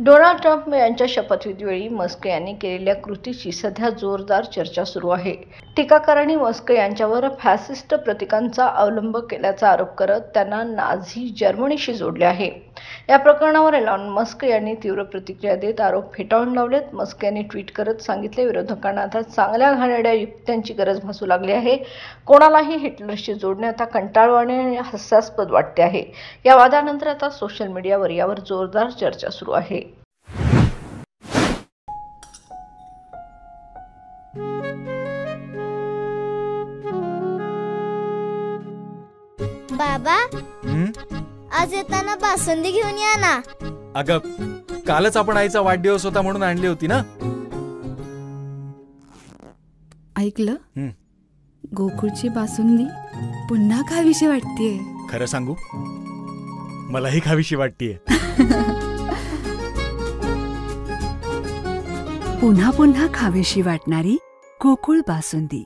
Donald Trump यांच्या शपथविधीवेळी Musk यांनी केलेल्या कृतीची सध्या जोरदार चर्चा सुरू आहे. टीकाकारांनी मस्क यांच्यावर फॅसिस्ट प्रतीकांचा अवलंब केल्याचा आरोप करत त्यांना नाझी जर्मनीशी जोडले आहे. या प्रकरणावर एलॉन मस्क यांनी तीव्र प्रतिक्रिया देत आरोप फेटाळून लावलेत. मस्क यांनी ट्विट करत सांगितले, विरोधकांना आता चांगल्या घाणेरड्या युक्त्यांची गरज भासू लागली आहे. कोणालाही हिटलरशी जोडणे आता कंटाळवाणे आणि हास्यास्पद वाटते आहे. या वादानंतर आता सोशल मीडियावर यावर जोरदार चर्चा सुरू आहे. बाबा, आज येताना बासुंदी घेऊन या ना. अगं, कालच आपण आईचा वाढदिवस होता म्हणून आणली होती ना. ऐकलं, गोकुळची बासुंदी पुन्हा खावीशी वाटतेय. खरं सांगू, मलाही खावीशी वाटतेय. पुन्हा पुन्हा खावीशी वाटणारी गोकुळ बासुंदी.